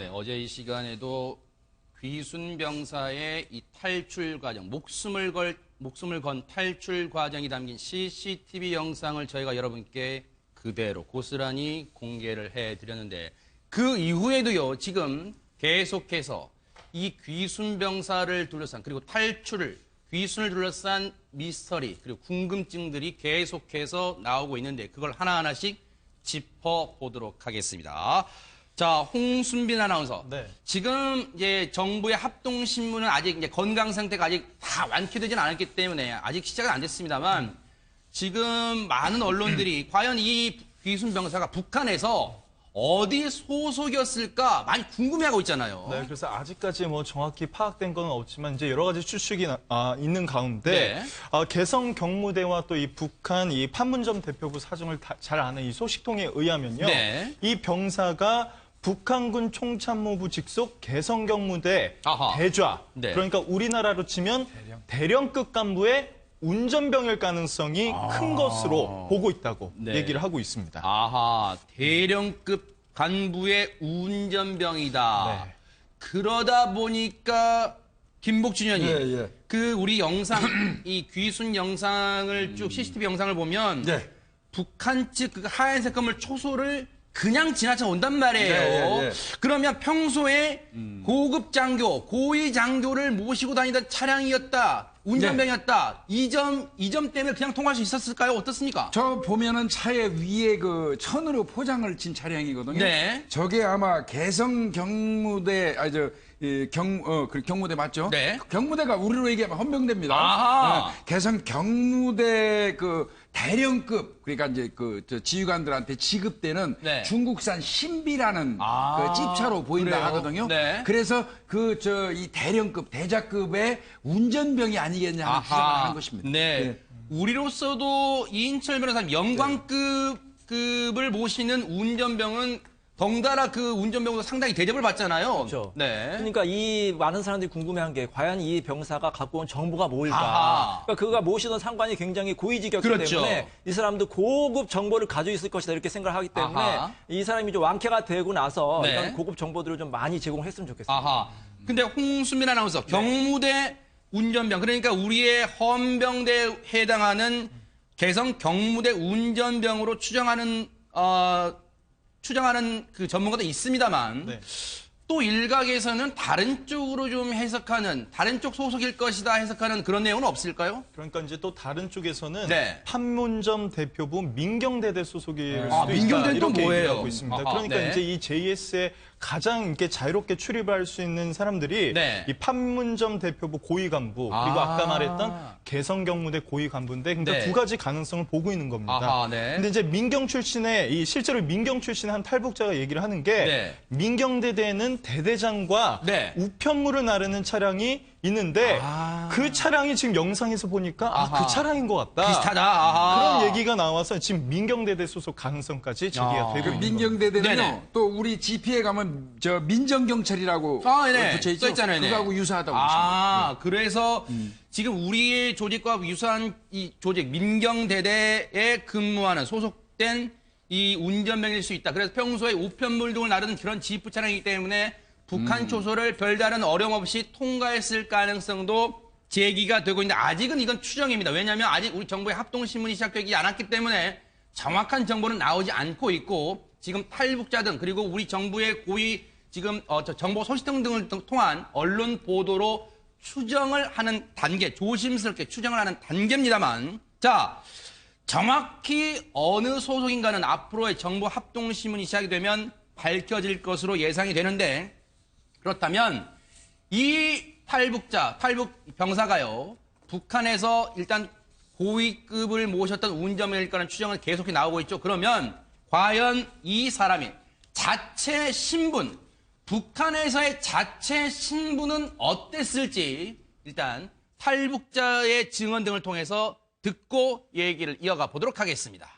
네, 어제 이 시간에도 귀순 병사의 이 탈출 과정, 목숨을 건 탈출 과정이 담긴 CCTV 영상을 저희가 여러분께 그대로 고스란히 공개를 해드렸는데 그 이후에도요, 지금 계속해서 이 귀순 병사를 둘러싼 그리고 귀순을 둘러싼 미스터리 그리고 궁금증들이 계속해서 나오고 있는데 그걸 하나하나씩 짚어보도록 하겠습니다. 자, 홍순빈 아나운서. 네. 지금 이제 정부의 합동신문은 아직 이제 건강 상태가 아직 다 완쾌되지는 않았기 때문에 아직 시작은 안 됐습니다만 지금 많은 언론들이 과연 이 귀순 병사가 북한에서 어디 소속이었을까 많이 궁금해하고 있잖아요. 네, 그래서 아직까지 뭐 정확히 파악된 건 없지만 이제 여러 가지 추측이 있는 가운데 개성 경무대와 또 이 북한 이 판문점 대표부 사정을 잘 아는 이 소식통에 의하면요, 네. 이 병사가 북한군 총참모부 직속 개성 경무대 대좌, 네. 그러니까 우리나라로 치면 대령급 간부의 운전병일 가능성이 큰 것으로 보고 있다고 얘기를 하고 있습니다. 아하, 대령급 간부의 운전병이다. 네. 그러다 보니까 김복준 의원님, 예. 그 우리 영상, 이 귀순 영상을 쭉 CCTV 영상을 보면 네. 북한 측 그 하얀색 건물 초소를 그냥 지나쳐 온단 말이에요. 예. 그러면 평소에 고급 장교, 고위 장교를 모시고 다니던 차량이었다, 운전병이었다. 이 점 때문에 그냥 통과할 수 있었을까요? 어떻습니까? 저 보면은 차에 위에 그 천으로 포장을 친 차량이거든요. 네. 저게 아마 개성 경무대, 그 경무대 맞죠? 네. 경무대가 우리로 얘기하면 헌병대입니다. 아하. 개성 경무대 그 대령급, 그러니까 이제 저 지휘관들한테 지급되는 네. 중국산 신비라는 그 찝차로 보인다 그래요? 하거든요. 네. 그래서 이 대령급, 대자급의 운전병이 아니겠냐 하는 추정을 하는 것입니다. 네. 우리로서도 이인철 변호사님 영광급을 모시는 운전병은 덩달아 그 운전병도 상당히 대접을 받잖아요. 그렇죠. 네. 그러니까 이 많은 사람들이 궁금해한 게 과연 이 병사가 갖고 온 정보가 뭘까? 아하. 그러니까 그가 모시던 상관이 굉장히 고위직이었기 그렇죠. 때문에 이 사람도 고급 정보를 가지고 있을 것이다 이렇게 생각을 하기 때문에 아하. 이 사람이 좀 완쾌가 되고 나서 네. 이런 고급 정보들을 좀 많이 제공했으면 좋겠습니다. 아하. 근데 홍순민 아나운서 경무대 운전병 그러니까 우리의 헌병대에 해당하는 개성 경무대 운전병으로 추정하는 그 전문가도 있습니다만 네. 또 일각에서는 다른 쪽으로 좀 해석하는 다른 쪽 소속일 것이다 해석하는 그런 내용은 없을까요? 그러니까 이제 또 다른 쪽에서는 네. 판문점 대표부 민경대대 소속일 수도 있다 민경대는 또 이렇게 뭐예요? 얘기를 하고 있습니다. 아하, 그러니까 네. 이제 이 JS에 가장 이렇게 자유롭게 출입할 수 있는 사람들이 네. 이 판문점 대표부 고위 간부 그리고 아까 말했던 개성경무대 고위 간부인데 그러니까 네. 두 가지 가능성을 보고 있는 겁니다. 아하, 네. 근데 이제 민경 출신의 실제로 민경 출신의 한 탈북자가 얘기를 하는 게 네. 민경대대에는 대대장과 네. 우편물을 나르는 차량이 있는데 그 차량이 지금 영상에서 보니까 그 차량인 것 같다. 비슷하다. 아하. 그런 얘기가 나와서 지금 민경대대 소속 가능성까지 제기가 되고 있는 겁니다. 민경대대는요, 네네. 또 우리 GP에 가면 저 민정경찰이라고 네. 붙여있죠. 써있잖아요. 네. 그거하고 유사하다고 보시면 그래서 지금 우리의 조직과 유사한 이 조직 민경대대에 근무하는 소속된 이 운전병일 수 있다. 그래서 평소에 우편물 등을 나르는 그런 지프 차량이기 때문에 북한 초소를 별다른 어려움 없이 통과했을 가능성도 제기가 되고 있는데 아직은 이건 추정입니다. 왜냐하면 아직 우리 정부의 합동신문이 시작되지 않았기 때문에 정확한 정보는 나오지 않고 있고 지금 탈북자 등 그리고 우리 정부의 고위 지금 정보 소식통 등을 통한 언론 보도로 추정을 하는 단계, 조심스럽게 추정을 하는 단계입니다만 자, 정확히 어느 소속인가는 앞으로의 정부 합동신문이 시작이 되면 밝혀질 것으로 예상이 되는데 그렇다면 이 탈북 병사가요, 북한에서 일단 고위급을 모셨던 운전병일 거라는 추정은 계속해 나오고 있죠. 그러면 과연 이 사람이 자체 신분, 북한에서의 자체 신분은 어땠을지 일단 탈북자의 증언 등을 통해서 듣고 얘기를 이어가 보도록 하겠습니다.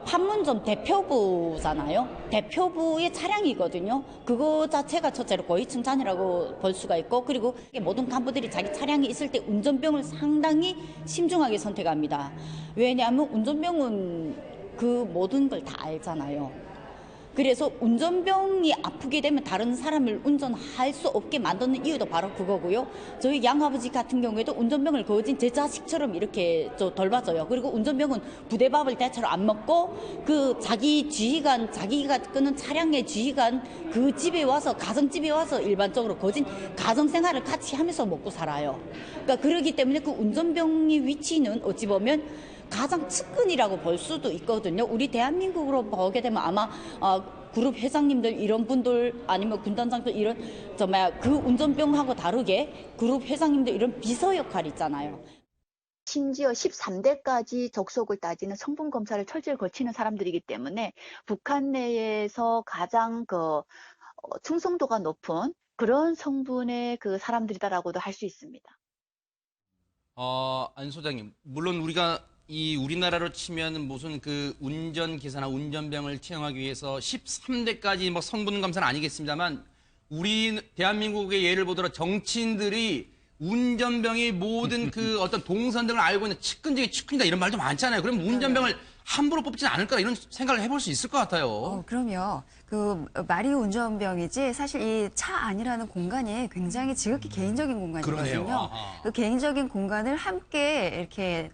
판문점 대표부잖아요. 대표부의 차량이거든요. 그거 자체가 첫째로 고위층잔이라고 볼 수가 있고 그리고 모든 간부들이 자기 차량이 있을 때 운전병을 상당히 신중하게 선택합니다. 왜냐하면 운전병은 그 모든 걸 다 알잖아요. 그래서 운전병이 아프게 되면 다른 사람을 운전할 수 없게 만드는 이유도 바로 그거고요. 저희 양아버지 같은 경우에도 운전병을 거진 제 자식처럼 이렇게 돌봐줘요. 그리고 운전병은 부대밥을 대체로 안 먹고 그 자기 지휘관, 자기가 끄는 차량의 지휘관 그 집에 와서, 가정집에 와서 일반적으로 거진 가정생활을 같이 하면서 먹고 살아요. 그러니까 그러기 때문에 그 운전병의 위치는 어찌 보면 가장 측근이라고 볼 수도 있거든요. 우리 대한민국으로 보게 되면 아마 그룹 회장님들 이런 분들 아니면 군단장들 이런 정말 그 운전병하고 다르게 그룹 회장님들 이런 비서 역할 있잖아요. 심지어 13대까지 족속을 따지는 성분 검사를 철저히 거치는 사람들이기 때문에 북한 내에서 가장 충성도가 높은 그런 성분의 그 사람들이다라고도 할 수 있습니다. 안 소장님, 물론 우리가 우리나라로 치면 무슨 그 운전기사나 운전병을 채용하기 위해서 13대까지 뭐 성분 검사는 아니겠습니다만 우리 대한민국의 예를 보더라도 정치인들이 운전병이 모든 그 어떤 동선 등을 알고 있는 측근 중에 측근이다 이런 말도 많잖아요. 그럼 운전병을 함부로 뽑지는 않을 거라 이런 생각을 해볼 수 있을 것 같아요. 그럼요. 그 말이 운전병이지 사실 이 차 안이라는 공간이 굉장히 지극히 개인적인 공간이거든요. 그러네요. 아하. 그 개인적인 공간을 함께 이렇게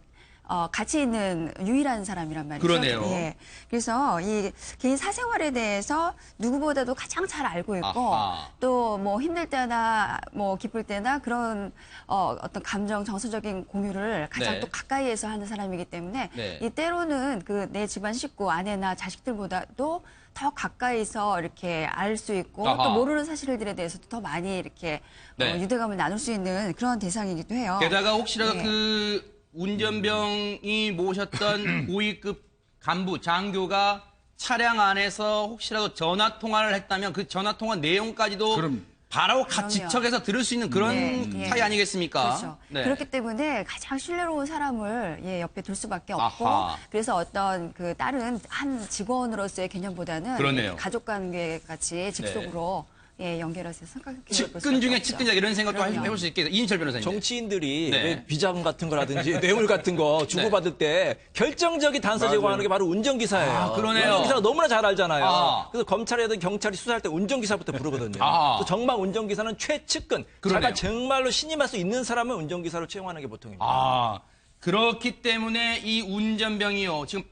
같이 있는 유일한 사람이란 말이죠. 그러네요. 예. 그래서 이 개인 사생활에 대해서 누구보다도 가장 잘 알고 있고 아하. 또 뭐 힘들 때나 뭐 기쁠 때나 그런 어떤 감정 정서적인 공유를 가장 네. 또 가까이에서 하는 사람이기 때문에 네. 이 때로는 그 내 집안 식구 아내나 자식들보다도 더 가까이서 이렇게 알 수 있고 아하. 또 모르는 사실들에 대해서도 더 많이 이렇게 네. 유대감을 나눌 수 있는 그런 대상이기도 해요. 게다가 혹시라도 네. 그 운전병이 모셨던 고위급 간부, 장교가 차량 안에서 혹시라도 전화 통화를 했다면 그 전화 통화 내용까지도 그럼. 바로 그럼요. 지척해서 들을 수 있는 그런 네, 사이 예. 아니겠습니까? 그렇죠. 네. 그렇기 때문에 가장 신뢰로운 사람을 옆에 둘 수밖에 없고 아하. 그래서 어떤 그 다른 한 직원으로서의 개념보다는 그러네요. 가족 관계 같이 직속으로 연결해서 생각해 볼 측근 수밖에 중에 없죠. 측근이다 이런 생각도 그럼요. 해볼 수 있겠어요. 이인철 변호사님. 정치인들이 네. 왜 비자금 같은 거라든지 뇌물 같은 거 주고받을 때 결정적인 단서 제공하는 게 바로 운전기사예요. 아, 그러네요. 운전기사가 너무나 잘 알잖아요. 아. 그래서 검찰이든 경찰이 수사할 때 운전기사부터 부르거든요. 아. 또 정말 운전기사는 최측근, 그러네요. 자기가 정말로 신임할 수 있는 사람을 운전기사로 채용하는 게 보통입니다. 그렇기 때문에 이 운전병이요. 지금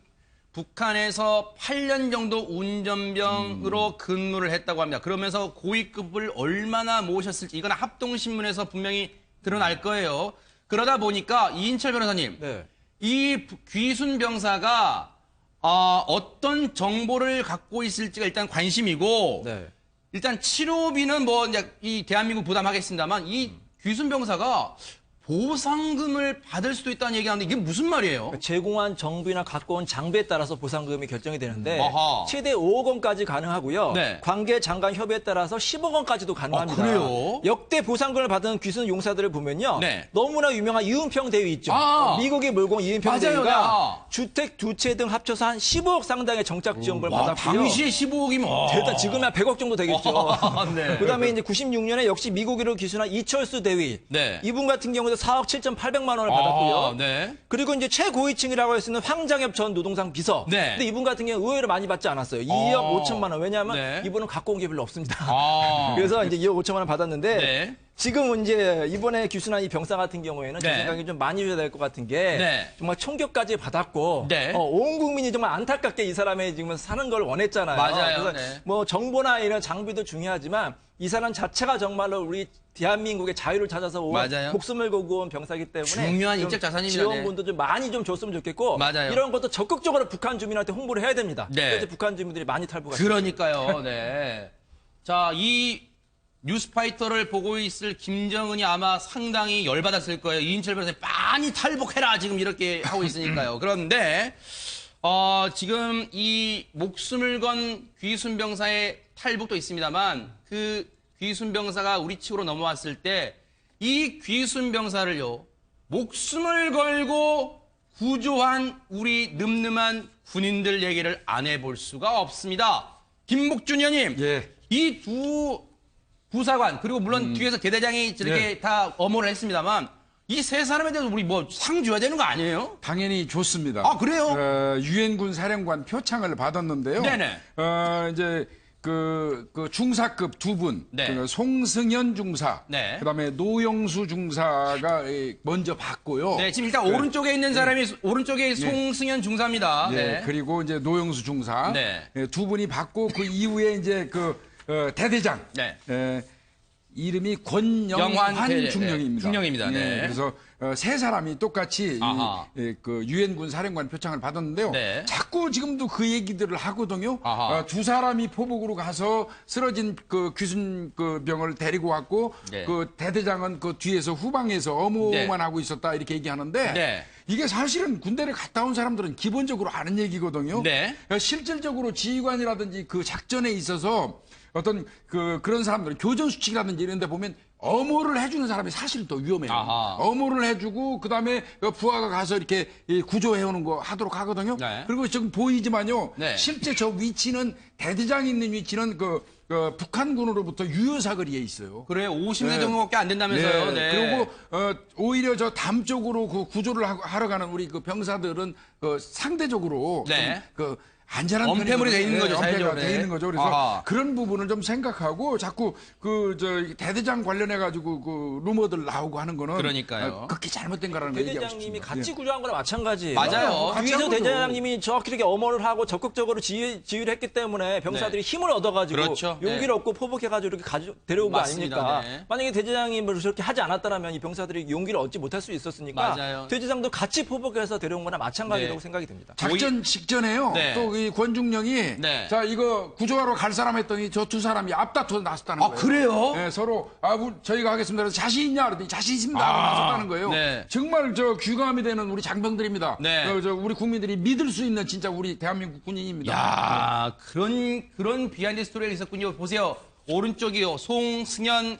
북한에서 8년 정도 운전병으로 근무를 했다고 합니다. 그러면서 고위급을 얼마나 모셨을지 이건 합동신문에서 분명히 드러날 거예요. 그러다 보니까 이인철 변호사님, 네. 이 귀순 병사가 어떤 정보를 갖고 있을지가 일단 관심이고 네. 일단 치료비는 뭐 이제 이 대한민국 부담하겠습니다만 이 귀순 병사가 보상금을 받을 수도 있다는 얘기하는데 이게 무슨 말이에요? 제공한 정부나 갖고 온 장비에 따라서 보상금이 결정이 되는데 아하. 최대 5억 원까지 가능하고요. 네. 관계 장관 협의에 따라서 10억 원까지도 가능합니다. 그래요? 역대 보상금을 받은 귀순 용사들을 보면요. 네. 너무나 유명한 이은평 대위 있죠. 미국의 물건 이은평 맞아요. 대위가 주택 두 채 등 합쳐서 한 15억 상당의 정착 지원금을 받았고요. 당시에 15억이면 일단 지금은 한 100억 정도 되겠죠. 네. 그다음에 이제 96년에 역시 미국으로 귀순한 이철수 대위. 네. 이분 같은 경우도 4억 7,800만 원을 받았고요. 네. 그리고 이제 최고위층이라고 할 수 있는 황장엽 전 노동상 비서. 네. 근데 이분 같은 경우 의외로 많이 받지 않았어요. 2억 5천만 원. 왜냐하면 네. 이분은 갖고 온 게 별로 없습니다. 그래서 그래서 이제 2억 5천만 원 받았는데 네. 지금 이제 이번에 귀순한 이 병사 같은 경우에는 제 네. 생각에 좀 많이 줘야 될 것 같은 게 네. 정말 총격까지 받았고 네. 온 국민이 정말 안타깝게 이 사람의 지금 사는 걸 원했잖아요. 맞아요. 그래서 네. 뭐 정보나 이런 장비도 중요하지만 이 사람 자체가 정말로 우리 대한민국의 자유를 찾아서 온 맞아요. 목숨을 걸고 온 병사이기 때문에 중요한 좀 인적 자산입니다. 지원분도 좀 많이 좀 줬으면 좋겠고 맞아요. 이런 것도 적극적으로 북한 주민한테 홍보를 해야 됩니다. 네. 그래서 북한 주민들이 많이 탈북하죠. 그러니까요. 네. 자, 이 뉴스파이터를 보고 있을 김정은이 아마 상당히 열받았을 거예요. 이인철 변호사님 많이 탈북해라 지금 이렇게 하고 있으니까요. 그런데 지금 이 목숨을 건 귀순병사의 탈북도 있습니다만 그 귀순병사가 우리 측으로 넘어왔을 때 이 귀순병사를요 목숨을 걸고 구조한 우리 늠름한 군인들 얘기를 안 해볼 수가 없습니다. 김복준 의원님, 예. 이 두 부사관 그리고 물론 뒤에서 대대장이 저렇게 다 엄호를 했습니다만 이 세 사람에 대해서 우리 뭐 상 줘야 되는 거 아니에요? 당연히 좋습니다. 아, 그래요? 유엔군 사령관 표창을 받았는데요. 네네. 이제 그 중사급 두 분, 네. 그 송승현 중사, 네. 그다음에 노영수 중사가 먼저 받고요. 네, 지금 일단 오른쪽에 있는 사람이 오른쪽에 송승현 중사입니다. 예, 네. 그리고 이제 노영수 중사 네. 두 분이 받고 그 이후에 이제 대대장 네. 이름이 권영환 네, 중령입니다. 중령입니다. 네. 그래서 세 사람이 똑같이 아하. 그 유엔군 사령관 표창을 받았는데요. 네. 자꾸 지금도 그 얘기들을 하거든요. 아하. 두 사람이 포복으로 가서 쓰러진 그 귀순 그 병을 데리고 왔고 네. 그 대대장은 그 뒤에서 후방에서 어모만 네. 하고 있었다 이렇게 얘기하는데 네. 이게 사실은 군대를 갔다 온 사람들은 기본적으로 아는 얘기거든요. 네. 실질적으로 지휘관이라든지 그 작전에 있어서 어떤 그런 사람들 교전 수칙이라든지 이런 데 보면 엄호를 해주는 사람이 사실 더 위험해요. 아하. 엄호를 해주고 그다음에 부하가 가서 이렇게 구조해오는 거 하도록 하거든요. 네. 그리고 지금 보이지만요. 네. 실제 저 위치는 대대장이 있는 위치는 북한군으로부터 유효사거리에 있어요. 그래 50년 네. 정도밖에 안 된다면서요. 네. 그리고 오히려 저 담 쪽으로 그 구조를 하러 가는 우리 그 병사들은 상대적으로 네. 좀 안전한 엄폐물이 돼 있는 거죠, 엄폐가 사회적으로. 돼 있는 거죠. 그래서 아하. 그런 부분을 좀 생각하고 자꾸 대대장 관련해 가지고 그 루머들 나오고 하는 거는 그러니까요. 극히 잘못된 거라는 거 얘기하고 대대장님이 싶습니다. 같이 예. 구조한 거랑 마찬가지예요. 맞아요. 같이 위에서 한 거죠. 대대장님이 정확히 이렇게 엄호를 하고 적극적으로 지휘를 했기 때문에 병사들이 힘을 얻어가지고 네. 그렇죠. 용기를 네. 얻고 포복해가지고 이렇게 데려온 거 맞습니다. 아닙니까? 네. 만약에 대대장이 그렇게 하지 않았다면 이 병사들이 용기를 얻지 못할 수 있었으니까 맞아요. 대대장도 같이 포복해서 데려온 거나 마찬가지라고 네. 생각이 듭니다. 작전 직전에요. 네. 또 이 권중령이 네. 자 이거 구조하러 갈 사람 했더니 저 두 사람이 앞다퉈 나섰다는 아, 거예요. 그래요? 네, 서로 저희가 하겠습니다. 그래서 자신 있냐 그랬더니 자신 있습니다. 하고 나섰다는 거예요. 네. 정말 저 귀감이 되는 우리 장병들입니다. 네. 우리 국민들이 믿을 수 있는 진짜 우리 대한민국 군인입니다. 야, 그런 비하인드 스토리가 있었군요. 보세요. 오른쪽이요. 송승현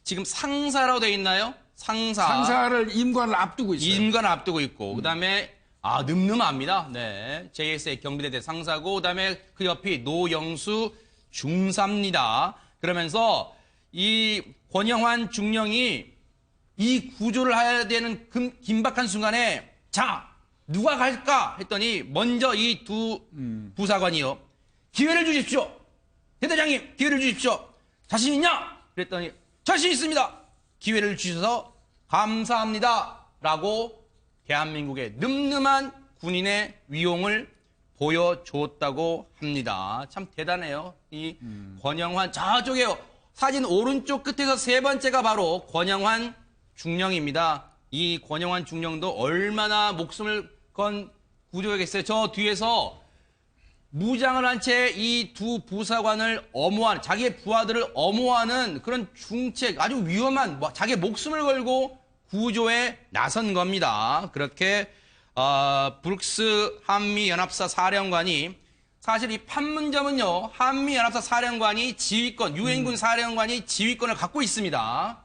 지금 상사라고 돼 있나요? 상사를 임관을 앞두고 있어요. 임관 앞두고 있고 그다음에 늠름합니다. 네. JSA 경비대대 상사고 그다음에 그 옆이 노영수 중사입니다. 그러면서 이 권영환 중령이 이 구조를 해야 되는 긴박한 순간에 자, 누가 갈까 했더니 먼저 이 두 부사관이요. 기회를 주십시오. 대대장님, 기회를 주십시오. 자신 있냐? 그랬더니 자신 있습니다. 기회를 주셔서 감사합니다. 라고 대한민국의 늠름한 군인의 위용을 보여줬다고 합니다. 참 대단해요. 이 권영환 저쪽에요. 사진 오른쪽 끝에서 세 번째가 바로 권영환 중령입니다. 이 권영환 중령도 얼마나 목숨을 건 구조겠어요. 저 뒤에서 무장을 한 채 이 두 부사관을 엄호하는 자기의 부하들을 엄호하는 그런 중책 아주 위험한 자기의 목숨을 걸고 구조에 나선 겁니다. 그렇게 브룩스 한미연합사 사령관이 사실 이 판문점은요. 한미연합사 사령관이 지휘권, 유엔군 사령관이 지휘권을 갖고 있습니다.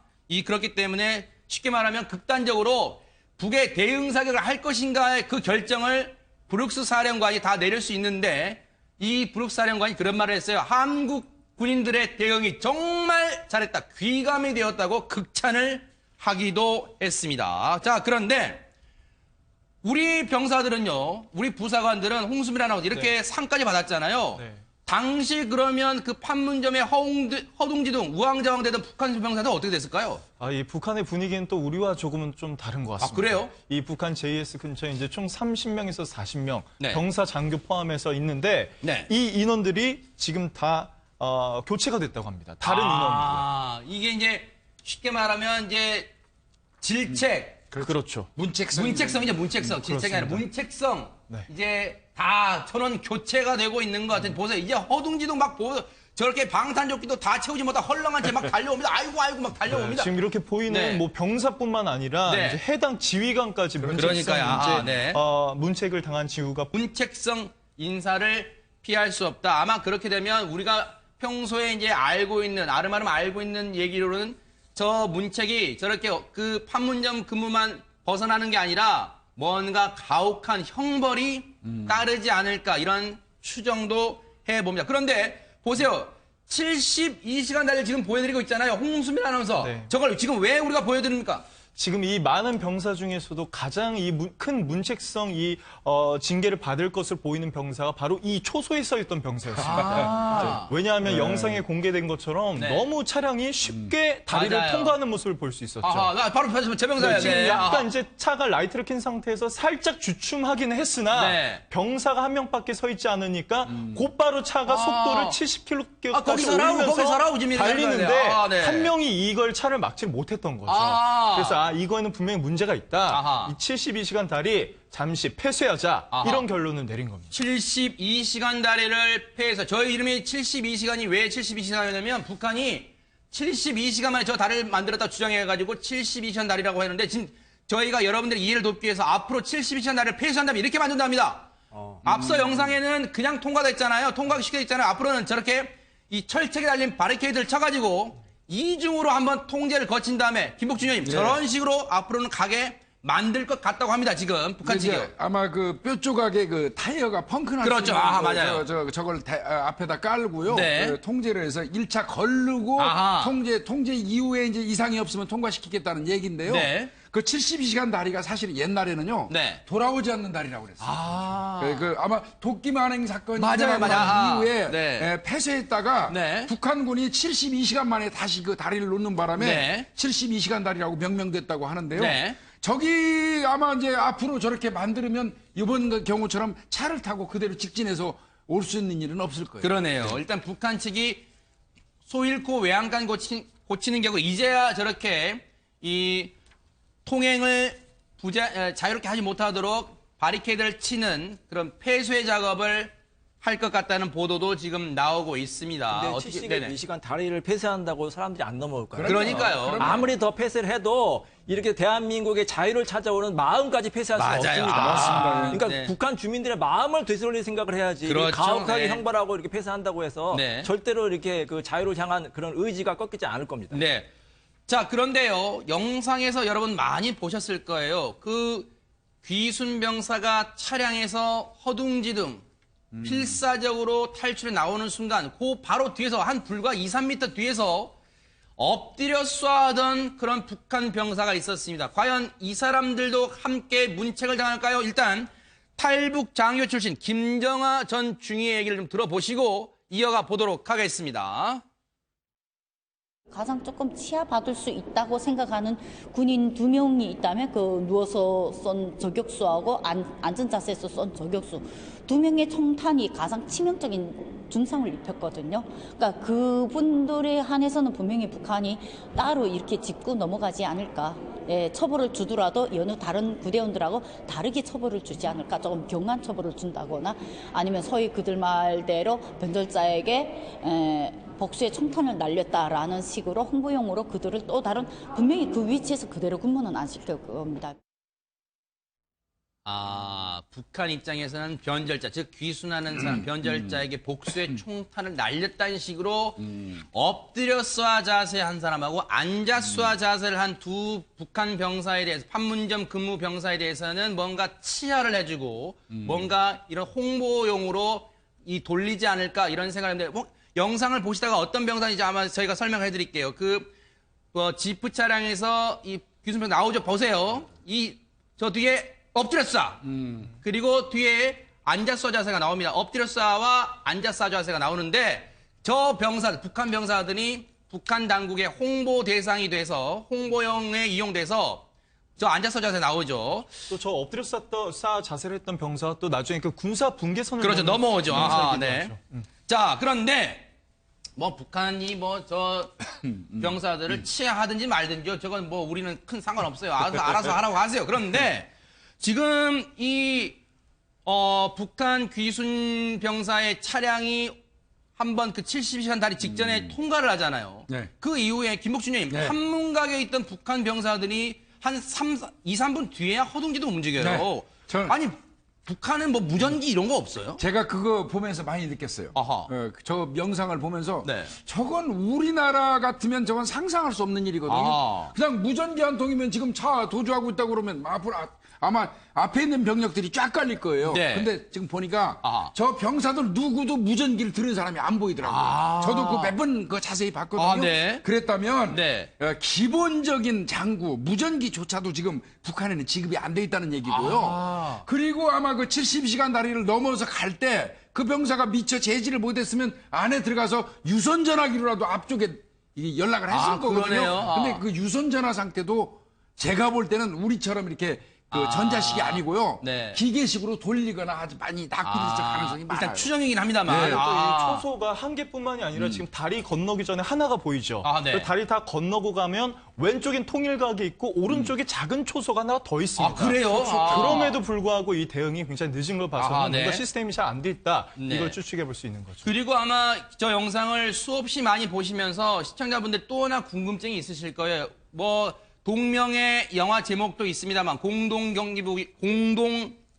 그렇기 때문에 쉽게 말하면 극단적으로 북의 대응 사격을 할 것인가의 그 결정을 브룩스 사령관이 다 내릴 수 있는데 이 브룩스 사령관이 그런 말을 했어요. 한국 군인들의 대응이 정말 잘했다. 귀감이 되었다고 극찬을 하기도 했습니다. 자, 그런데 우리 병사들은요, 우리 부사관들은 홍수미라나 이렇게 상까지 받았잖아요. 네. 당시 그러면 그 판문점의 허둥지둥, 우왕좌왕되던 북한 병사들 어떻게 됐을까요? 이 북한의 분위기는 또 우리와 조금은 좀 다른 것 같습니다. 그래요? 이 북한 JS 근처에 이제 총 30명에서 40명 네. 병사 장교 포함해서 있는데 네. 이 인원들이 지금 다 교체가 됐다고 합니다. 다른 인원이고요. 이게 이제 쉽게 말하면 이제 질책, 그렇죠. 문책성이죠, 문책성. 질책이 아니라 그렇습니다. 문책성. 네. 이제 다 전원 교체가 되고 있는 것 같은 보세요. 이제 허둥지둥 막 저렇게 방탄조끼도 다 채우지 못한 헐렁한 채 막 달려옵니다. 아이고 막 달려옵니다. 지금 이렇게 보이는 네. 뭐 병사뿐만 아니라 네. 이제 해당 지휘관까지 문책성 그러니까요. 이제 네. 문책을 당한 지우가 문책성 인사를 피할 수 없다. 아마 그렇게 되면 우리가 평소에 이제 아름아름 알고 있는 얘기로는 저 문책이 저렇게 그 판문점 근무만 벗어나는 게 아니라 뭔가 가혹한 형벌이 따르지 않을까 이런 추정도 해봅니다. 그런데 보세요. 72시간 달리를 지금 보여드리고 있잖아요. 홍수민 아나운서. 네. 저걸 지금 왜 우리가 보여드립니까? 지금 이 많은 병사 중에서도 가장 큰 문책성 징계를 받을 것을 보이는 병사가 바로 이 초소에 서 있던 병사였습니다. 왜냐하면 영상에 공개된 것처럼 네. 너무 차량이 쉽게 다리를 맞아요. 통과하는 모습을 볼 수 있었죠. 아하, 나 바로 제 병사예요. 지금 네. 약간 아하. 이제 차가 라이트를 킨 상태에서 살짝 주춤하기는 했으나 네. 병사가 한 명밖에 서 있지 않으니까 곧바로 차가 속도를 70km까지 거기 서라고, 거기 서라고 지금 달리는데 아, 네. 한 명이 이걸 차를 막지 못했던 거죠. 그래서 이거에는 분명히 문제가 있다. 아하. 이 72시간 달이 잠시 폐쇄하자 아하. 이런 결론을 내린 겁니다. 72시간 다리를 폐해서 저희 이름이 72시간이 왜 72시간이냐면 북한이 72시간 만에 저 다리를 만들었다 주장해가지고 72시간 다리라고 했는데 지금 저희가 여러분들의 이해를 돕기 위해서 앞으로 72시간 다리를 폐쇄한다면 이렇게 만든답니다. 앞서 영상에는 그냥 통과됐잖아요. 통과시켜 있잖아요. 앞으로는 저렇게 이 철책에 달린 바리케이드를 쳐가지고 이중으로 한번 통제를 거친 다음에 김복준 의원님 저런 식으로 앞으로는 가게 만들 것 같다고 합니다. 지금 북한 측이. 이제 아마 그 뼈 조각에 그 타이어가 펑크 날 그렇죠. 수 있는 아하, 거, 맞아요. 저걸 앞에다 깔고요. 네. 그 통제를 해서 1차 걸르고 아하. 통제 이후에 이제 이상이 없으면 통과시키겠다는 얘기인데요. 네. 그 72시간 다리가 사실 옛날에는요. 네. 돌아오지 않는 다리라고 그랬어요. 그 아마 도끼 만행 사건이 맞아요, 일어나고 난 맞아요. 이후에 네. 폐쇄했다가 네. 북한군이 72시간 만에 다시 그 다리를 놓는 바람에 네. 72시간 다리라고 명명됐다고 하는데요. 네. 저기 아마 이제 앞으로 저렇게 만들면 이번 경우처럼 차를 타고 그대로 직진해서 올 수 있는 일은 없을 거예요. 그러네요. 일단 북한 측이 소 잃고 외양간 고치는 경우 이제야 저렇게 이 통행을 자유롭게 하지 못하도록 바리케이드를 치는 그런 폐쇄 작업을 할 것 같다는 보도도 지금 나오고 있습니다. 근데 어떻게- 72시간 다리를 폐쇄한다고 사람들이 안 넘어올까요? 그러니까요. 아무리 더 폐쇄를 해도 이렇게 대한민국의 자유를 찾아오는 마음까지 폐쇄할 수는 맞아요. 없습니다. 맞습니다. 그러니까 네. 북한 주민들의 마음을 되돌릴 생각을 해야지. 그렇죠. 가혹하게 네. 형벌하고 이렇게 폐쇄한다고 해서 네. 절대로 이렇게 그 자유를 향한 그런 의지가 꺾이지 않을 겁니다. 네. 자, 그런데요. 영상에서 여러분 많이 보셨을 거예요. 그 귀순 병사가 차량에서 허둥지둥 필사적으로 탈출해 나오는 순간 그 바로 뒤에서 한 불과 2, 3m 뒤에서 엎드려 쏴하던 그런 북한 병사가 있었습니다. 과연 이 사람들도 함께 문책을 당할까요? 일단 탈북 장교 출신 김정아 전 중위의 얘기를 좀 들어보시고 이어가 보도록 하겠습니다. 가장 조금 치아받을 수 있다고 생각하는 군인 2명이 있다면 그 누워서 쏜 저격수하고 앉은 자세에서 쏜 저격수 2명의 총탄이 가장 치명적인 중상을 입혔거든요. 그러니까 그분들에 한해서는 분명히 북한이 따로 이렇게 짚고 넘어가지 않을까. 예, 처벌을 주더라도 여느 다른 부대원들하고 다르게 처벌을 주지 않을까. 조금 경한 처벌을 준다거나 아니면 소위 그들 말대로 변절자에게 복수의 총탄을 날렸다라는 식으로 홍보용으로 그들을 또 다른 분명히 그 위치에서 그대로 근무는 안 시킬 겁니다. 북한 입장에서는 변절자, 즉 귀순하는 사람, 변절자에게 복수의 총탄을 날렸다는 식으로 엎드려 쏴 자세 한 사람하고 앉아 쏴 자세를 한 두 북한 병사에 대해서 판문점 근무 병사에 대해서는 뭔가 치하를 해주고 뭔가 이런 홍보용으로 이 돌리지 않을까 이런 생각을 했는데 영상을 보시다가 어떤 병사인지 아마 저희가 설명해 드릴게요. 지프 차량에서 이 귀순병 나오죠. 보세요. 저 뒤에 엎드려 쏴. 그리고 뒤에 앉아 쏴 자세가 나옵니다. 엎드려 쏴와 앉아 쏴 자세가 나오는데 저 병사들, 북한 병사들이 북한 당국의 홍보 대상이 돼서 홍보용에 이용돼서 저 앉아 쏴 자세 나오죠. 또 저 엎드려 쏴 자세를 했던 병사가 또 나중에 그 군사 분계선을 그렇죠. 넘어오죠. 아하, 병사이기도 네. 하죠. 자, 그런데 북한이 저 병사들을 치하하든지 말든지요. 저건 우리는 큰 상관없어요. 알아서 하라고 하세요. 그런데 지금 북한 귀순 병사의 차량이 한번 그 72시간 다리 직전에 통과를 하잖아요. 네. 그 이후에 김복준 의원님, 네. 한문각에 있던 북한 병사들이 한 2, 3분 뒤에야 허둥지둥 움직여요. 네. 아니, 북한은 무전기 이런 거 없어요? 제가 그거 보면서 많이 느꼈어요. 아하. 저 영상을 보면서 네. 저건 우리나라 같으면 저건 상상할 수 없는 일이거든요. 아하. 그냥 무전기 한 통이면 지금 차 도주하고 있다고 그러면 아마 앞에 있는 병력들이 쫙 깔릴 거예요. 네. 근데 지금 보니까 아하. 저 병사들 누구도 무전기를 들은 사람이 안 보이더라고요. 저도 그 몇 번 그 자세히 봤거든요. 아, 네. 그랬다면 네. 기본적인 장구, 무전기조차도 지금 북한에는 지급이 안 돼 있다는 얘기고요. 그리고 아마 그 70시간 다리를 넘어서 갈 때 그 병사가 미처 제지를 못했으면 안에 들어가서 유선 전화기로라도 앞쪽에 이 연락을 했을 거거든요. 그러네요. 근데 그 유선 전화 상태도 제가 볼 때는 우리처럼 이렇게 그 전자식이 아니고요. 네. 기계식으로 돌리거나 아주 많이 낚일 가능성이 많아요. 일단 추정이긴 합니다만. 네, 또 또 이 초소가 한 개뿐만이 아니라 지금 다리 건너기 전에 하나가 보이죠. 아, 네. 그 다리 다 건너고 가면 왼쪽엔 통일각이 있고 오른쪽에 작은 초소가 하나 더 있습니다. 아, 그래요? 아. 그럼에도 불구하고 이 대응이 굉장히 늦은 걸 봐서는 아하, 네. 뭔가 시스템이 잘 안 돼 있다. 네. 이걸 추측해 볼 수 있는 거죠. 그리고 아마 저 영상을 수없이 많이 보시면서 시청자분들 또 하나 궁금증이 있으실 거예요. 뭐 동명의 영화 제목도 있습니다만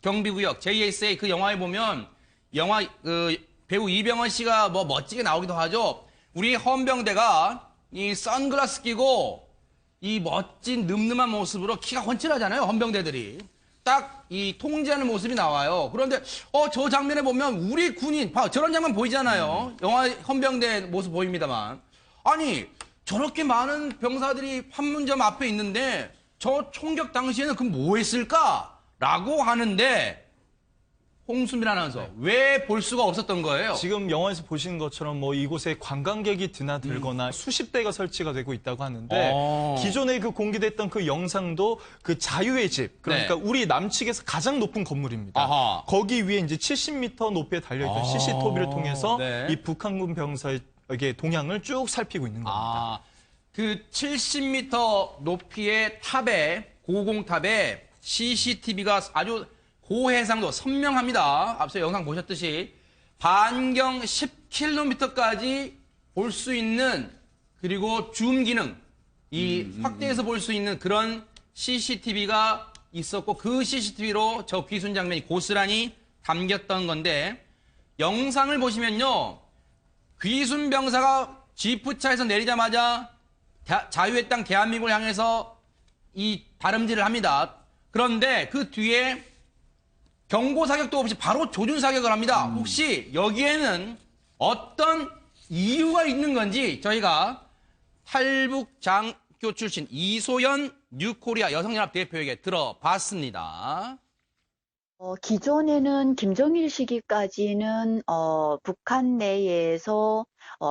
공동경비구역 JSA 그 영화에 보면 영화 그 배우 이병헌 씨가 뭐 멋지게 나오기도 하죠. 우리 헌병대가 이 선글라스 끼고 이 멋진 늠름한 모습으로 키가 훤칠하잖아요. 헌병대들이. 딱 이 통제하는 모습이 나와요. 그런데 저 장면에 보면 우리 군인 저런 장면 보이잖아요. 영화 헌병대 모습 보입니다만. 아니 저렇게 많은 병사들이 판문점 앞에 있는데 저 총격 당시에는 그럼 뭐 했을까라고 하는데 홍수민 아나운서 왜 볼 수가 없었던 거예요? 지금 영화에서 보시는 것처럼 뭐 이곳에 관광객이 드나들거나 수십 대가 설치가 되고 있다고 하는데 기존에 그 공개됐던 그 영상도 그 자유의 집 그러니까 네. 우리 남측에서 가장 높은 건물입니다. 아하. 거기 위에 이제 70m 높이에 달려있던 CCTV를 통해서 네. 이 북한군 병사의 이게 동향을 쭉 살피고 있는 겁니다. 그 70m 높이의 탑에 고공탑에 CCTV가 아주 고해상도 선명합니다. 앞서 영상 보셨듯이 반경 10km까지 볼 수 있는 그리고 줌 기능 이 확대해서 볼 수 있는 그런 CCTV가 있었고 그 CCTV로 저 귀순 장면이 고스란히 담겼던 건데 영상을 보시면요. 귀순 병사가 지프차에서 내리자마자 자유의 땅 대한민국을 향해서 이 다름질을 합니다. 그런데 그 뒤에 경고 사격도 없이 바로 조준 사격을 합니다. 혹시 여기에는 어떤 이유가 있는 건지 저희가 탈북 장교 출신 이소연 뉴코리아 여성연합 대표에게 들어봤습니다. 기존에는 김정일 시기까지는 북한 내에서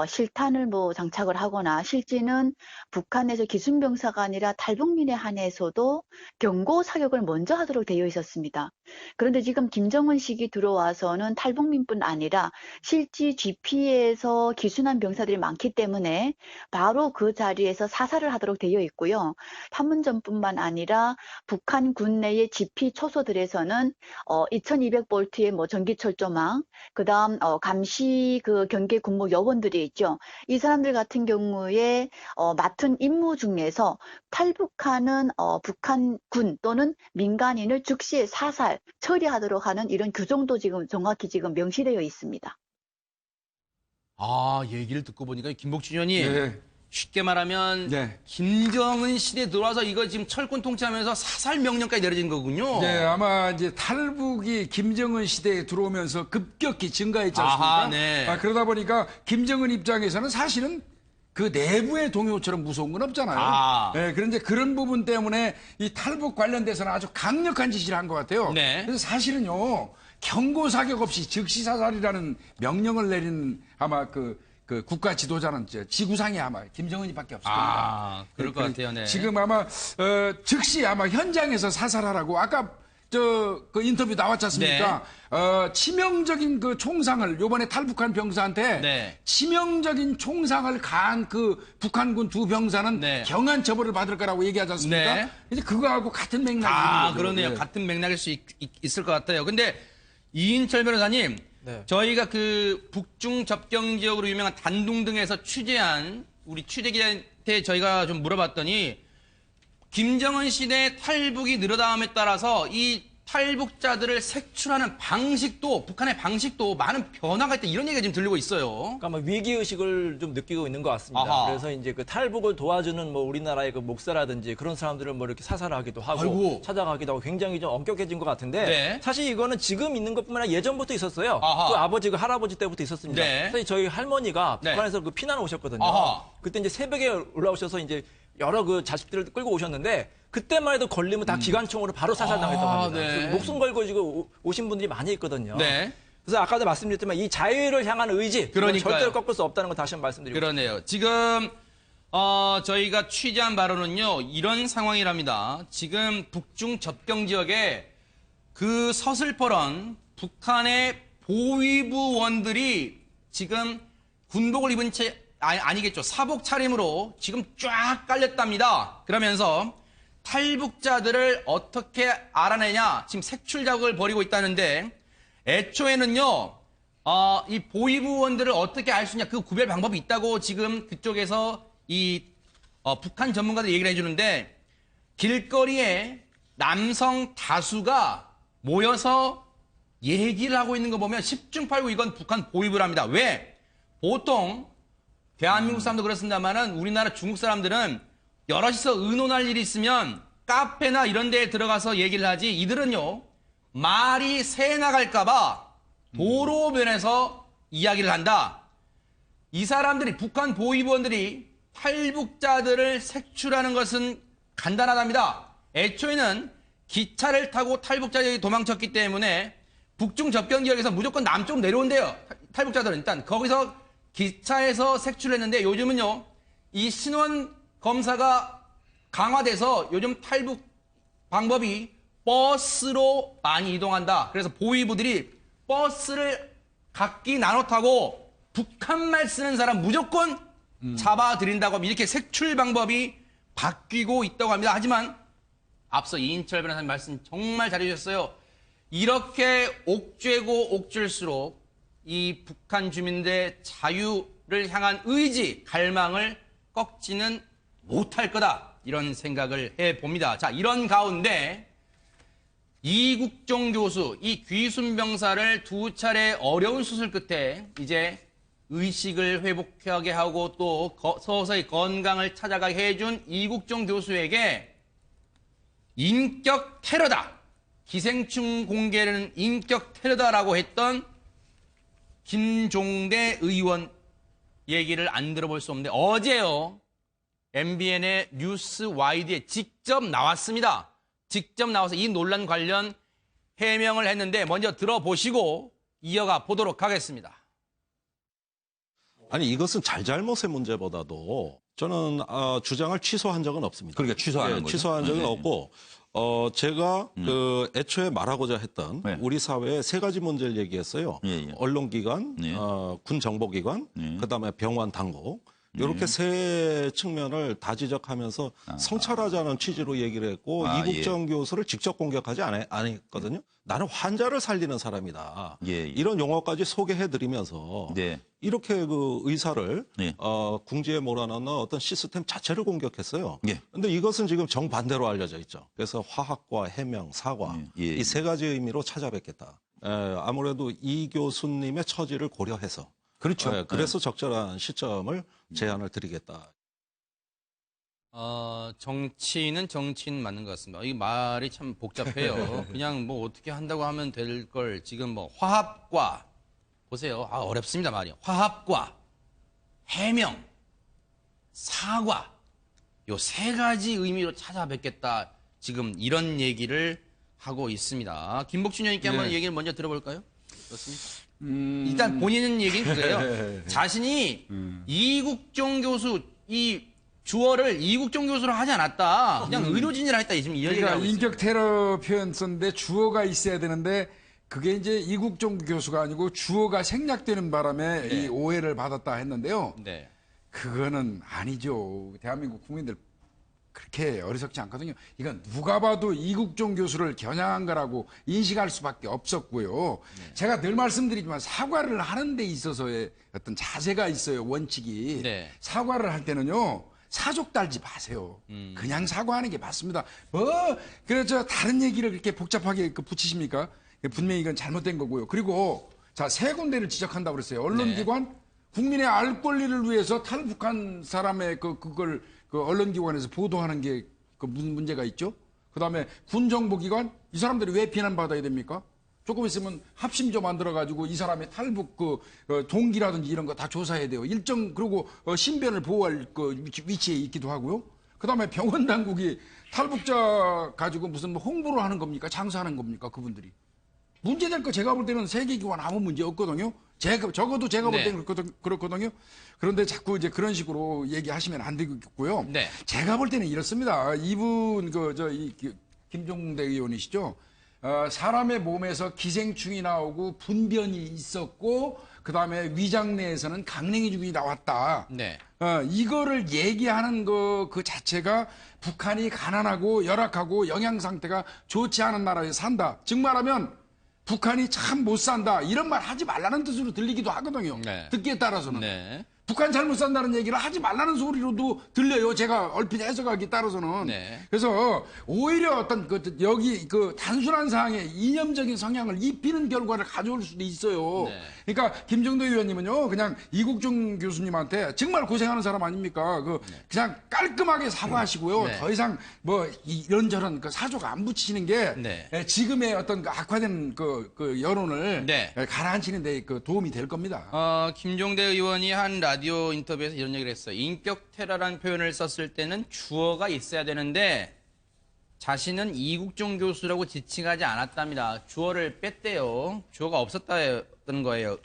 실탄을 뭐 장착을 하거나 실제는 북한에서 기순병사가 아니라 탈북민에 한해서도 경고 사격을 먼저 하도록 되어 있었습니다. 그런데 지금 김정은 시기 들어와서는 탈북민뿐 아니라 실제 GP에서 기순한 병사들이 많기 때문에 바로 그 자리에서 사살을 하도록 되어 있고요. 판문점뿐만 아니라 북한 군 내의 GP 초소들에서는 2200볼트의 뭐 전기철조망, 그다음 감시 그 경계 군무 요원들이 있죠. 이 사람들 같은 경우에 맡은 임무 중에서 탈북하는 북한군 또는 민간인을 즉시 사살 처리하도록 하는 이런 규정도 지금 정확히 지금 명시되어 있습니다. 얘기를 듣고 보니까 김복준 의원님 네. 쉽게 말하면 네. 김정은 시대에 들어와서 이거 지금 철권 통치하면서 사살 명령까지 내려진 거군요. 네, 아마 이제 탈북이 김정은 시대에 들어오면서 급격히 증가했지 않습니까? 아하, 네. 그러다 보니까 김정은 입장에서는 사실은 그 내부의 동요처럼 무서운 건 없잖아요. 네, 그런데 그런 부분 때문에 이 탈북 관련돼서는 아주 강력한 지시를 한 것 같아요. 네. 그래서 사실은요, 경고 사격 없이 즉시 사살이라는 명령을 내린 아마 그 국가 지도자는 지구상에 아마 김정은이밖에 없을 겁니다. 그럴 것 같아요. 네. 지금 아마 즉시 아마 현장에서 사살하라고 아까 그 인터뷰 나왔지 않습니까? 치명적인 그 총상을 요번에 탈북한 병사한테 네. 치명적인 총상을 가한 그 북한군 두 병사는 네. 경한 처벌을 받을 거라고 얘기하지 않습니까? 네. 이제 그거하고 같은 맥락이 그러네요. 예. 같은 맥락일 수 있을 것 같아요. 근데 이인철 변호사님, 저희가 그 북중 접경 지역으로 유명한 단둥 등에서 취재한 우리 취재기자한테 저희가 좀 물어봤더니 김정은 시대 탈북이 늘어남에 따라서 이 탈북자들을 색출하는 방식도 북한의 방식도 많은 변화가 있다 이런 얘기가 지금 들리고 있어요. 그러니까 뭐 위기 의식을 좀 느끼고 있는 것 같습니다. 아하. 그래서 이제 그 탈북을 도와주는 뭐 우리나라의 그 목사라든지 그런 사람들을 뭐 이렇게 사살하기도 하고 아이고. 찾아가기도 하고 굉장히 좀 엄격해진 것 같은데 네. 사실 이거는 지금 있는 것뿐만 아니라 예전부터 있었어요. 아하. 그 아버지 그 할아버지 때부터 있었습니다. 네. 사실 저희 할머니가 네. 북한에서 그 피난 오셨거든요. 아하. 그때 이제 새벽에 올라오셔서 이제 여러 그 자식들을 끌고 오셨는데 그때만 해도 걸리면 다 기관총으로 바로 사살당했다고 합니다. 네. 그래서 목숨 걸고 지금 오신 분들이 많이 있거든요. 네. 그래서 아까도 말씀드렸지만 이 자유를 향한 의지, 이건 그러니까요. 절대로 꺾을 수 없다는 거 다시 한번 말씀드리고 그러네요. 지금 저희가 취재한 바로는요 이런 상황이랍니다. 지금 북중 접경 지역에 그 서슬퍼런 북한의 보위부원들이 지금 군복을 입은 채 아니겠죠. 사복 차림으로 지금 쫙 깔렸답니다. 그러면서 탈북자들을 어떻게 알아내냐 지금 색출 작업을 벌이고 있다는데 애초에는요 이 보위부원들을 어떻게 알 수 있냐 그 구별 방법이 있다고 지금 그쪽에서 이 북한 전문가들 얘기를 해주는데 길거리에 남성 다수가 모여서 얘기를 하고 있는 거 보면 10중 8구 이건 북한 보위부랍니다. 왜? 보통 대한민국 사람도 그렇습니다만은 우리나라 중국 사람들은 여럿이서 의논할 일이 있으면 카페나 이런 데에 들어가서 얘기를 하지 이들은요 말이 새 나갈까봐 도로변에서 이야기를 한다. 이 사람들이 북한 보위부원들이 탈북자들을 색출하는 것은 간단하답니다. 애초에는 기차를 타고 탈북자들이 도망쳤기 때문에 북중 접경 지역에서 무조건 남쪽으로 내려온대요. 탈북자들은 일단 거기서 기차에서 색출했는데 요즘은요 이 신원 검사가 강화돼서 요즘 탈북 방법이 버스로 많이 이동한다. 그래서 보위부들이 버스를 각기 나눠 타고 북한말 쓰는 사람 무조건 잡아들인다고 하면 이렇게 색출 방법이 바뀌고 있다고 합니다. 하지만 앞서 이인철 변호사님 말씀 정말 잘해주셨어요. 이렇게 옥죄고 옥죄일수록 이 북한 주민들의 자유를 향한 의지, 갈망을 꺾지는 못할 거다. 이런 생각을 해봅니다. 자, 이런 가운데 이국종 교수, 이 귀순병사를 두 차례 어려운 수술 끝에 이제 의식을 회복하게 하고 또 서서히 건강을 찾아가게 해준 이국종 교수에게 인격 테러다. 기생충 공개는 인격 테러다라고 했던 김종대 의원 얘기를 안 들어볼 수 없는데 어제요. MBN의 뉴스 와이드에 직접 나왔습니다. 직접 나와서 이 논란 관련 해명을 했는데 먼저 들어보시고 이어가 보도록 하겠습니다. 아니 이것은 잘잘못의 문제보다도 저는 주장을 취소한 적은 없습니다. 그러니까 취소하는 거죠. 취소한 적은 네. 없고 제가 그 애초에 말하고자 했던 네. 우리 사회에 세 가지 문제를 얘기했어요. 예. 언론기관, 예. 군 정보기관, 예. 그다음에 병원 당국. 이렇게 세 측면을 다 지적하면서 성찰하자는 취지로 얘기를 했고 이국정 교수를 직접 공격하지 않았거든요. 나는 환자를 살리는 사람이다. 예. 이런 용어까지 소개해드리면서 네. 이렇게 그 의사를 예. 궁지에 몰아넣는 어떤 시스템 자체를 공격했어요. 예. 근데 이것은 지금 정반대로 알려져 있죠. 그래서 화학과 해명, 사과 예. 이 세 가지 의미로 찾아뵙겠다. 아무래도 이 교수님의 처지를 고려해서 그렇죠. 그래서 적절한 시점을 제안을 드리겠다. 정치인은 정치인 맞는 것 같습니다. 이 말이 참 복잡해요. 그냥 뭐 어떻게 한다고 하면 될 걸 지금 뭐 화합과 보세요. 어렵습니다 말이. 화합과 해명, 사과 요 세 가지 의미로 찾아뵙겠다. 지금 이런 얘기를 하고 있습니다. 김복준 의원님께 한번 얘기를 먼저 들어볼까요? 그렇습니까? 일단 본인은 얘기는 그거예요. 자신이 이국종 교수 이 주어를 이국종 교수로 하지 않았다. 그냥 의료진이라 했다. 지금 이 얘기를 그러니까 하고 있어요. 인격 테러 표현 썼는데 주어가 있어야 되는데 그게 이제 이국종 교수가 아니고 주어가 생략되는 바람에 이 오해를 받았다 했는데요. 네. 그거는 아니죠. 대한민국 국민들 그렇게 어리석지 않거든요. 이건 누가 봐도 이국종 교수를 겨냥한 거라고 인식할 수밖에 없었고요. 제가 늘 말씀드리지만 사과를 하는 데 있어서의 어떤 자세가 있어요. 원칙이. 네. 사과를 할 때는요. 사족 달지 마세요. 그냥 사과하는 게 맞습니다. 그래서 다른 얘기를 그렇게 복잡하게 붙이십니까? 분명히 이건 잘못된 거고요. 그리고 자, 세 군데를 지적한다고 그랬어요. 언론기관, 국민의 알 권리를 위해서 탈북한 사람의 그걸 언론기관에서 보도하는 게 무슨 문제가 있죠? 그 다음에 군정보기관, 이 사람들이 왜 비난받아야 됩니까? 조금 있으면 합심조 만들어가지고 이 사람의 탈북 동기라든지 이런 거 다 조사해야 돼요. 그리고 신변을 보호할 위치에 있기도 하고요. 그 다음에 병원 당국이 탈북자 가지고 무슨 홍보를 하는 겁니까? 장사하는 겁니까? 그분들이. 문제될 거 제가 볼 때는 세계기관 아무 문제 없거든요. 적어도 제가 볼 때는 그렇거든요. 그런데 자꾸 이제 그런 식으로 얘기하시면 안 되겠고요. 네. 제가 볼 때는 이렇습니다. 이분 김종대 의원이시죠. 사람의 몸에서 기생충이 나오고 분변이 있었고 그다음에 위장 내에서는 강냉이죽이 나왔다. 네. 이거를 얘기하는 그 자체가 북한이 가난하고 열악하고 영양 상태가 좋지 않은 나라에 산다. 즉 말하면 북한이 참 못 산다. 이런 말 하지 말라는 뜻으로 들리기도 하거든요. 네. 듣기에 따라서는. 네. 북한 잘못 산다는 얘기를 하지 말라는 소리로도 들려요. 제가 얼핏 해석하기에 따라서는. 네. 그래서 오히려 어떤 여기 단순한 사항에 이념적인 성향을 입히는 결과를 가져올 수도 있어요. 네. 그러니까 김정도 의원님은요, 그냥 이국중 교수님한테 정말 고생하는 사람 아닙니까? 그냥 깔끔하게 사과하시고요. 네. 더 이상 이런저런 사족 안 붙이시는 게 네. 지금의 어떤 악화된 여론을 네. 가라앉히는 데 도움이 될 겁니다. 김종대 의원이 한 라디오 인터뷰에서 이런 얘기를 했어요. 인격 테러라는 표현을 썼을 때는 주어가 있어야 되는데 자신은 이국종 교수라고 지칭하지 않았답니다. 주어를 뺐대요. 주어가 없었다는 거예요.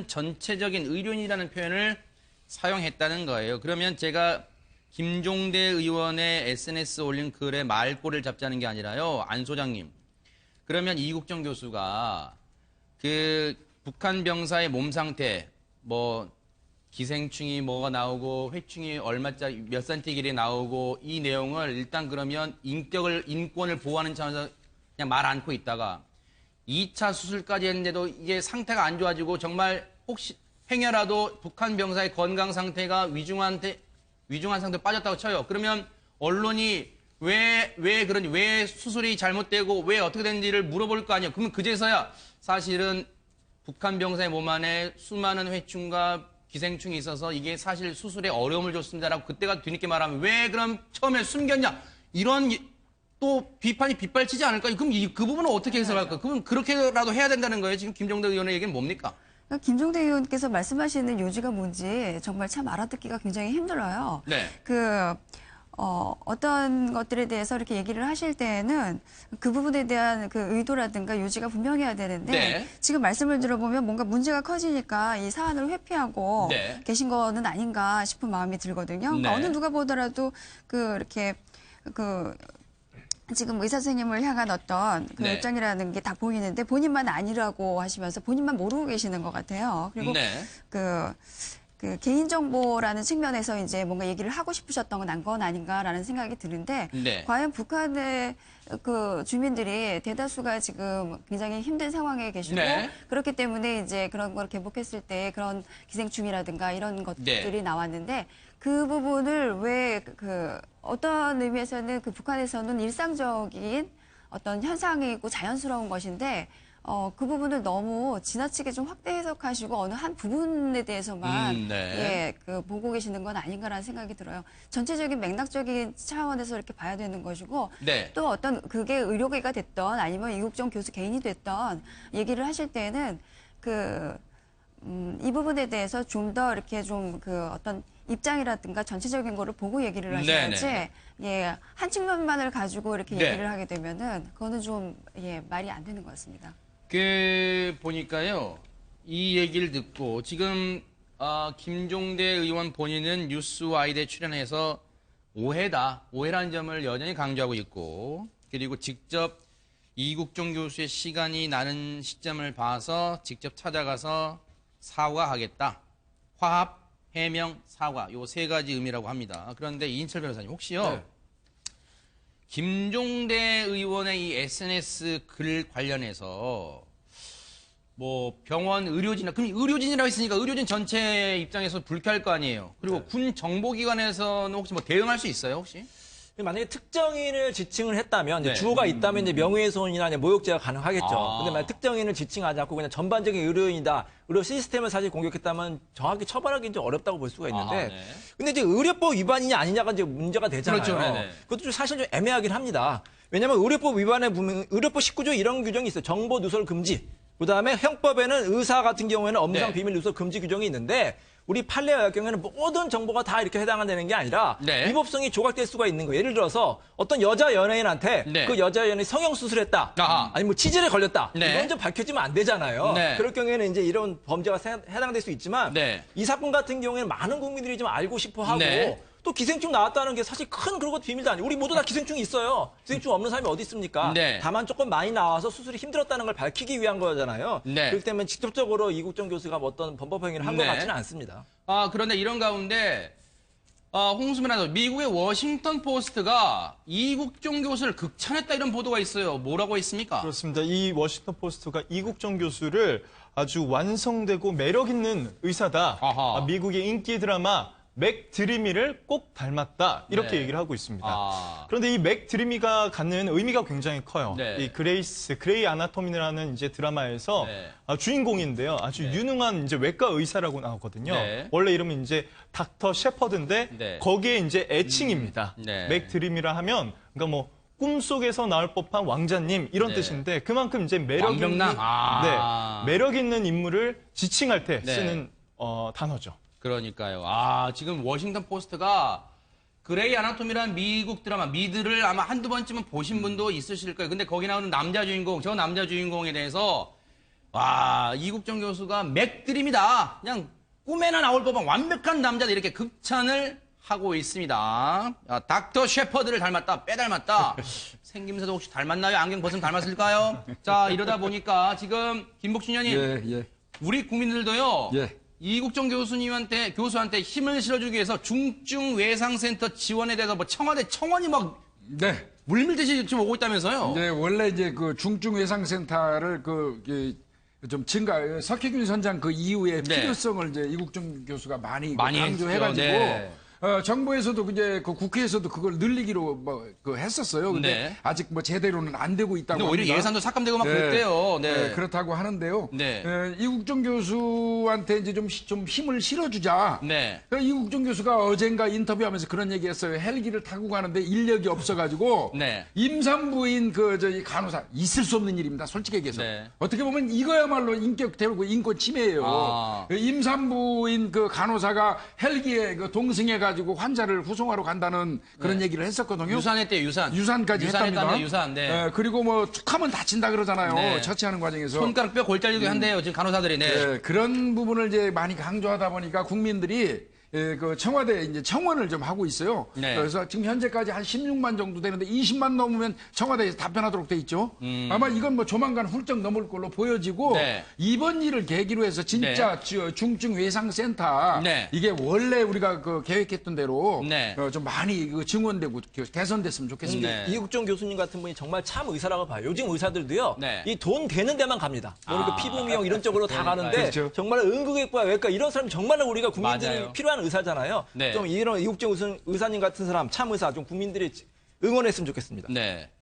전체적인 의료인이라는 표현을 사용했다는 거예요. 그러면 제가 김종대 의원의 SNS 올린 글에 말꼬리를 잡자는 게 아니라요. 안 소장님. 그러면 이국종 교수가 북한 병사의 몸 상태, 기생충이 뭐가 나오고 회충이 얼마짜리 몇 센티 길이 나오고 이 내용을 일단 그러면 인권을 보호하는 차원에서 그냥 말 않고 있다가 2차 수술까지 했는데도 이게 상태가 안 좋아지고 정말 혹시 행여라도 북한 병사의 건강 상태가 위중한 상태로 빠졌다고 쳐요. 그러면 언론이 왜 수술이 잘못되고 왜 어떻게 됐는지를 물어볼 거 아니에요. 그러면 그제서야 사실은 북한 병사의 몸 안에 수많은 회충과 기생충이 있어서 이게 사실 수술에 어려움을 줬습니다라고 그때가 뒤늦게 말하면 왜 그럼 처음에 숨겼냐 이런 또 비판이 빗발치지 않을까? 그럼 그 부분은 어떻게 해석할까? 그럼 그렇게라도 해야 된다는 거예요. 지금 김종대 의원의 얘기는 뭡니까? 김종대 의원께서 말씀하시는 요지가 뭔지 정말 참 알아듣기가 굉장히 힘들어요. 네. 어떤 것들에 대해서 이렇게 얘기를 하실 때에는 그 부분에 대한 의도라든가 요지가 분명해야 되는데 네. 지금 말씀을 들어보면 뭔가 문제가 커지니까 이 사안을 회피하고 네. 계신 거는 아닌가 싶은 마음이 들거든요. 그러니까 네. 어느 누가 보더라도 지금 의사 선생님을 향한 어떤 네. 입장이라는 게 다 보이는데 본인만 아니라고 하시면서 본인만 모르고 계시는 것 같아요. 그리고 네. 개인정보라는 측면에서 이제 뭔가 얘기를 하고 싶으셨던 건 아닌가라는 생각이 드는데 네. 과연 북한의 주민들이 대다수가 지금 굉장히 힘든 상황에 계시고 네. 그렇기 때문에 이제 그런 걸 개복했을 때 그런 기생충이라든가 이런 것들이 네. 나왔는데 그 부분을 왜 어떤 의미에서는 북한에서는 일상적인 어떤 현상이고 자연스러운 것인데 그 부분을 너무 지나치게 좀 확대 해석하시고 어느 한 부분에 대해서만 네. 보고 계시는 건 아닌가라는 생각이 들어요. 전체적인 맥락적인 차원에서 이렇게 봐야 되는 것이고 네. 또 어떤 그게 의료계가 됐던 아니면 이국종 교수 개인이 됐던 얘기를 하실 때는 이 부분에 대해서 좀 더 이렇게 어떤 입장이라든가 전체적인 거를 보고 얘기를 하셔야지 네네. 한 측면만을 가지고 이렇게 네. 얘기를 하게 되면은 그거는 좀 말이 안 되는 것 같습니다. 보니까요, 이 얘기를 듣고 지금 김종대 의원 본인은 뉴스와이드에 출연해서 오해라는 점을 여전히 강조하고 있고 그리고 직접 이국종 교수의 시간이 나는 시점을 봐서 직접 찾아가서 사과하겠다. 화합, 해명, 사과 요 세 가지 의미라고 합니다. 그런데 이인철 변호사님 혹시요 네. 김종대 의원의 이 SNS 글 관련해서 뭐 병원, 의료진, 그럼 의료진이라고 했으니까 의료진 전체 입장에서 불쾌할 거 아니에요. 그리고 군 정보기관에서는 혹시 뭐 대응할 수 있어요, 혹시? 만약에 특정인을 지칭을 했다면 이제 네. 주어가 있다면 이제 명예훼손이나 이제 모욕죄가 가능하겠죠. 아. 근데 만약 특정인을 지칭하지 않고 그냥 전반적인 의료인이다, 의료 시스템을 사실 공격했다면 정확히 처벌하기는 좀 어렵다고 볼 수가 있는데, 아하, 네. 근데 이제 의료법 위반이냐 아니냐가 이제 문제가 되잖아요. 그렇죠. 네네. 그것도 좀 사실 좀 애매하긴 합니다. 왜냐하면 의료법 위반에 보면 의료법 19조 이런 규정이 있어요. 정보 누설 금지. 그다음에 형법에는 의사 같은 경우에는 업무상 네. 비밀 누설 금지 규정이 있는데. 우리 판례의 경우에는 모든 정보가 다 이렇게 해당되는 게 아니라 네. 위법성이 조각될 수가 있는 거예요. 예를 들어서 어떤 여자 연예인한테 네. 그 여자 연예인이 성형수술했다. 아하. 아니 뭐 치질에 걸렸다. 네. 이건 좀 밝혀지면 안 되잖아요. 네. 그럴 경우에는 이제 이런 범죄가 해당될 수 있지만 네. 이 사건 같은 경우에는 많은 국민들이 좀 알고 싶어 하고 네. 또 기생충 나왔다는 게 사실 큰 그런 것 비밀도 아니고 우리 모두 다 기생충이 있어요. 기생충 없는 사람이 어디 있습니까? 네. 다만 조금 많이 나와서 수술이 힘들었다는 걸 밝히기 위한 거잖아요. 네. 그렇기 때문에 직접적으로 이국정 교수가 어떤 범법 행위를 한 것 네. 같지는 않습니다. 그런데 이런 가운데 홍수민 아나운서, 미국의 워싱턴 포스트가 이국종 교수를 극찬했다 이런 보도가 있어요. 뭐라고 했습니까? 그렇습니다. 이 워싱턴 포스트가 이국정 교수를 아주 완성되고 매력 있는 의사다. 아하. 미국의 인기 드라마 맥 드리미를 꼭 닮았다. 이렇게 네. 얘기를 하고 있습니다. 아. 그런데 이 맥 드리미가 갖는 의미가 굉장히 커요. 네. 이 그레이 아나토미라는 이제 드라마에서 네. 주인공인데요. 아주 유능한 이제 외과 의사라고 나오거든요. 네. 원래 이름은 이제 닥터 셰퍼드인데 네. 거기에 이제 애칭입니다. 네. 맥 드림이라 하면 그러니까 뭐 꿈속에서 나올 법한 왕자님 이런 네. 뜻인데 그만큼 이제 매력 있는 왕병남? 아. 네, 매력 있는 인물을 지칭할 때 네. 쓰는 단어죠. 그러니까요. 지금 워싱턴 포스트가 그레이 아나토미라는 미국 드라마 미드를 아마 한두 번쯤은 보신 분도 있으실 거예요. 근데 거기 나오는 남자 주인공, 저 남자 주인공에 대해서 이국정 교수가 맥드림이다. 그냥 꿈에나 나올 법한 완벽한 남자다. 이렇게 극찬을 하고 있습니다. 닥터 셰퍼드를 닮았다, 빼닮았다. 생김새도 혹시 닮았나요? 안경 벗으면 닮았을까요? 자, 이러다 보니까 지금 김복준 의원님, 예. 우리 국민들도요. 예. 이국정 교수한테 힘을 실어주기 위해서 중증외상센터 지원에 대해서 뭐 청원이 막 네. 물밀듯이 지금 오고 있다면서요? 이제 원래 이제 그 중증외상센터를 좀 석혜균 선장 그 이후에 네. 필요성을 이제 이국정 교수가 많이 많이 강조해가지고 했죠. 네. 정부에서도 이제 그 국회에서도 그걸 늘리기로 했었어요. 근데 네. 아직 뭐 제대로는 안 되고 있다고 근데 오히려 합니다. 예산도 삭감되고 막 네. 그랬대요. 네. 그렇다고 하는데요. 네. 이국정 교수한테 이제 좀 힘을 실어주자. 네. 이국정 교수가 어젠가 인터뷰하면서 그런 얘기했어요. 헬기를 타고 가는데 인력이 없어가지고 네. 임산부인 이 간호사 있을 수 없는 일입니다. 솔직히 얘기해서 네. 어떻게 보면 이거야말로 인격 대우고 인권 침해예요. 임산부인 그 간호사가 헬기에 동승해가지고 환자를 후송하러 간다는 그런 얘기를 했었거든요. 유산했대요, 유산. 유산까지 했답니다. 유산했다며, 유산. 네. 그리고 뭐 툭하면 다친다 그러잖아요. 네. 처치하는 과정에서. 손가락 뼈 골절도 한대요, 지금 간호사들이. 네. 네, 그런 부분을 이제 많이 강조하다 보니까 국민들이 그 청와대에 이제 청원을 좀 하고 있어요. 네. 그래서 지금 현재까지 한 16만 정도 되는데 20만 넘으면 청와대에서 답변하도록 돼 있죠. 아마 이건 뭐 조만간 훌쩍 넘을 걸로 보여지고 네. 이번 일을 계기로 해서 진짜 중증 외상센터 네. 이게 원래 우리가 계획했던 대로 네. 좀 많이 증원되고 개선됐으면 좋겠습니다. 네. 이국종 교수님 같은 분이 정말 참 의사라고 봐요. 요즘 의사들도요. 네. 이 돈 되는 데만 갑니다. 뭐 피부 미용 이런 쪽으로 다 가는데 그렇죠. 정말 응급외과 외과 이런 사람이 정말 우리가 국민들이 맞아요. 필요한 의사잖아요. 네. 좀 이런 이국종 의사님 같은 사람 참 의사 좀 국민들이 응원했으면 좋겠습니다. 네.